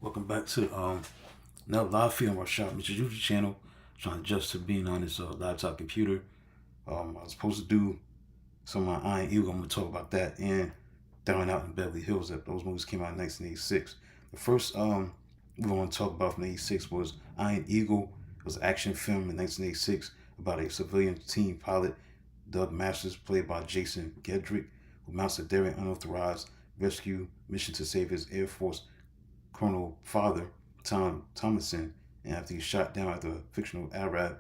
Welcome back to another live film workshop, Mr. YouTube channel. Trying to adjust to being on this laptop computer. I was supposed to do some of my Iron Eagle. I'm going to talk about that and Down Out in Beverly Hills. That those movies came out in 1986. The first we want to talk about from 86 was Iron Eagle. It was an action film in 1986 about a civilian team pilot, Doug Masters, played by Jason Gedrick, who mounts a daring unauthorized rescue mission to save his Air Force Colonel father, Tom Thomason, and after he's shot down at the fictional Arab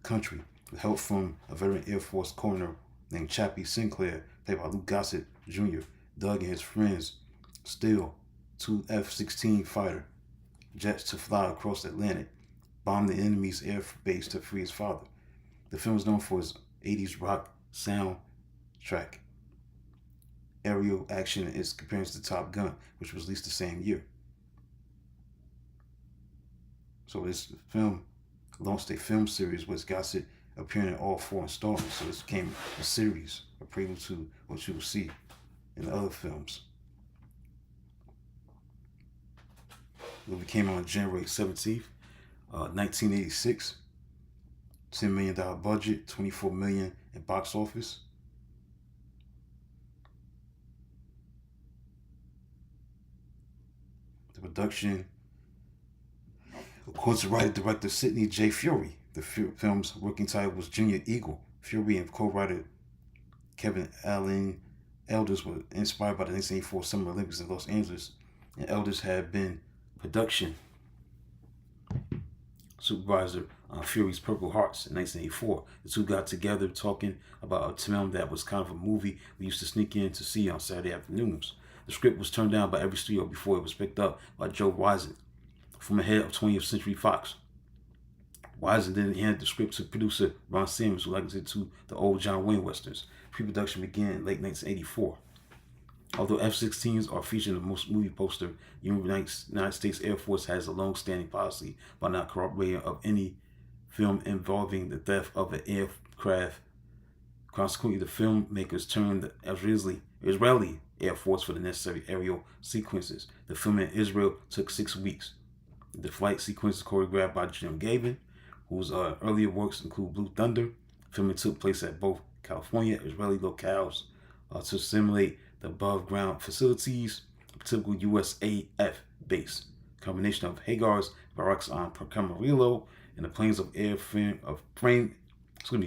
country. With help from a veteran Air Force coroner named Chappie Sinclair, played by Luke Gossett Jr., Doug and his friends steal two F-16 fighter jets to fly across the Atlantic, bomb the enemy's air base to free his father. The film is known for its 80s rock soundtrack, aerial action, and its comparison to Top Gun, which was released the same year. So this film launched a film series with Gossett appearing in all 4 installments. So this became a series, a prelude to what you will see in the other films. The movie came out on January 17th, 1986. $10 million budget, $24 million in box office. The production, according to writer-director Sidney J. Furie, the film's working title was Junior Eagle. Furie and co-writer Kevin Allen Elders were inspired by the 1984 Summer Olympics in Los Angeles, and Elders had been production supervisor on Furie's Purple Hearts in 1984. The two got together talking about a film that was kind of a movie we used to sneak in to see on Saturday afternoons. The script was turned down by every studio before it was picked up by Joe Wiesen, former head of 20th Century Fox. Wiesen then handed the script to producer Ron Simmons, who liked it to the old John Wayne westerns. Pre-production began in late 1984. Although F-16s are featured in the most movie poster, the United States Air Force has a long-standing policy by not corroborating of any film involving the theft of an aircraft. Consequently, the filmmakers turned the Israeli Air Force for the necessary aerial sequences. The film in Israel took 6 weeks. The flight sequences choreographed by Jim Gavin, whose earlier works include Blue Thunder. Filming took place at both California and Israeli locales to simulate the above-ground facilities of a typical USAF base. A combination of Hagar's barracks on Camarillo and the planes of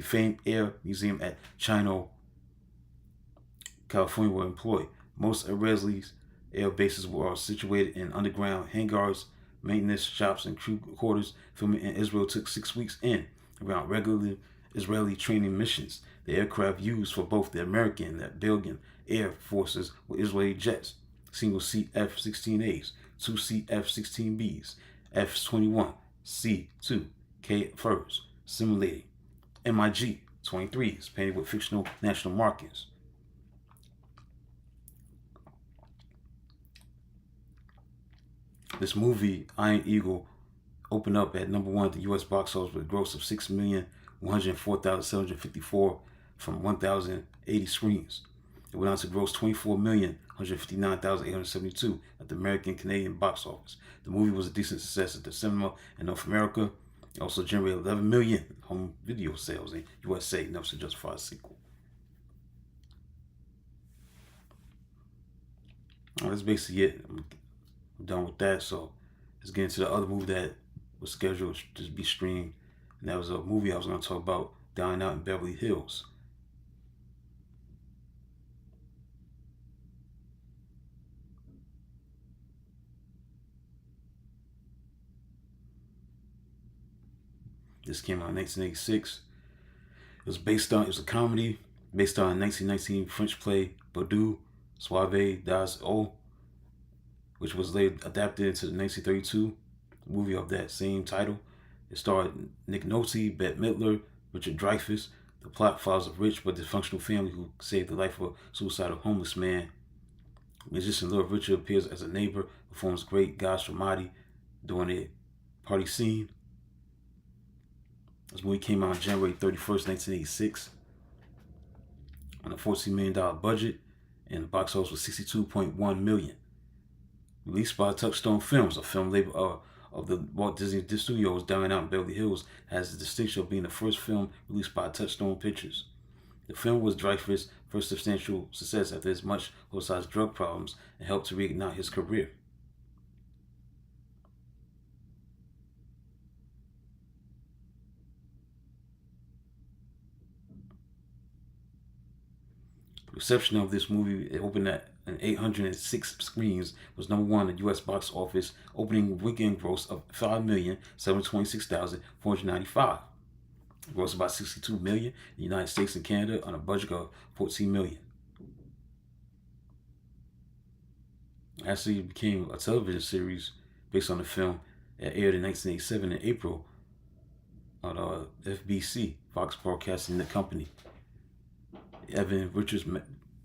famed Air Museum at Chino, California were employed. Most Israeli air bases were situated in underground hangars, maintenance shops, and crew quarters. Filming in Israel took 6 weeks in, around regular Israeli training missions. The aircraft used for both the American and the Belgian Air Forces were Israeli jets, single-seat F-16As, two-seat F-16Bs, F-21C2 K furs, simulating MiG-23s painted with fictional national markings. This movie, Iron Eagle, opened up at #1 at the U.S. box office with a gross of $6,104,754 from 1,080 screens. It went on to gross $24,159,872 at the American Canadian box office. The movie was a decent success at the cinema in North America. It also generated 11 million home video sales in USA, enough to justify a sequel. That's basically it. I'm done with that, so let's get into the other movie that was scheduled to be streamed, and that was a movie I was going to talk about, Down Out in Beverly Hills. This came out in 1986. It was a comedy based on a 1919 French play, Bordeaux, Suave das O, which was later adapted into the 1932 movie of that same title. It starred Nick Nolte, Bette Midler, Richard Dreyfuss. The plot follows a rich but dysfunctional family who saved the life of a suicidal homeless man. Musician Little Richard appears as a neighbor, performs Great Gosh Almighty during a party scene. This movie came out on January 31st, 1986, on a $14 million budget, and the box office was $62.1 million. Released by Touchstone Films, a film label of the Walt Disney Studios down out in Beverly Hills, has the distinction of being the first film released by Touchstone Pictures. The film was Dreyfuss' first substantial success after his much publicized drug problems and helped to reignite his career. The reception of this movie, it opened at 806 screens, was number one in the U.S. box office, opening weekend gross of 5,726,495. It grossed about 62 million in the United States and Canada on a budget of 14 million. Actually, it became a television series based on the film. It aired in 1987 in April on FBC, Fox Broadcasting Company. Evan Richards,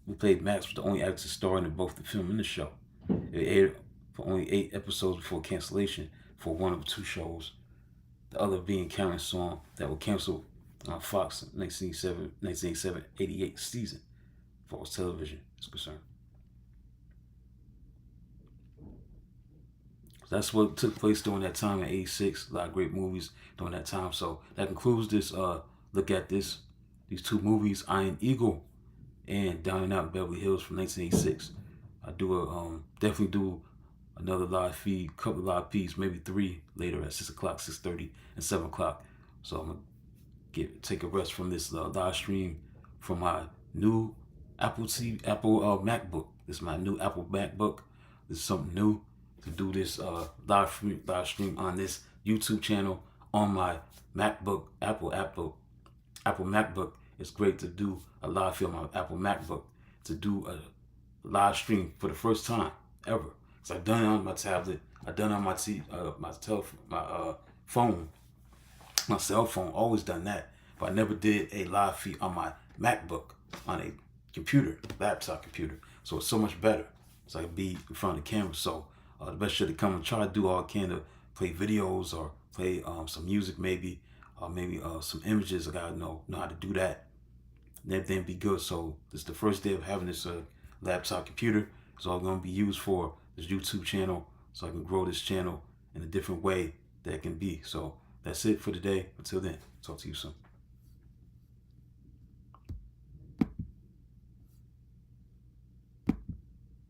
who played Max, was the only actor starring in both the film and the show. It aired for only 8 episodes before cancellation for one of the 2 shows, the other being Counting Song, that were canceled on Fox 1987-88 season, as far as television is concerned. That's what took place during that time in '86. A lot of great movies during that time. So that concludes this look at these 2 movies, Iron Eagle and Down and Out in Beverly Hills from 1986. I do definitely do another live feed, couple of live feeds, maybe 3 later at 6 o'clock, 6:30, and 7 o'clock. So I'm gonna take a rest from this live stream from my new Apple MacBook. This is my new Apple MacBook. This is something new to do this live stream on this YouTube channel on my MacBook, Apple MacBook. It's great to do a live film on Apple MacBook, to do a live stream for the first time ever. So I've done it on my tablet, I've done it on my phone, my cell phone, always done that. But I never did a live feed on my MacBook, on a computer, laptop computer. So it's so much better. So I can be in front of the camera. So the best shit to come and try to do all I can to play videos or play some music maybe, or maybe some images. I gotta know how to do that. And everything be good. So this is the first day of having this laptop computer. It's all gonna be used for this YouTube channel, so I can grow this channel in a different way that it can be. So that's it for today. Until then, talk to you soon.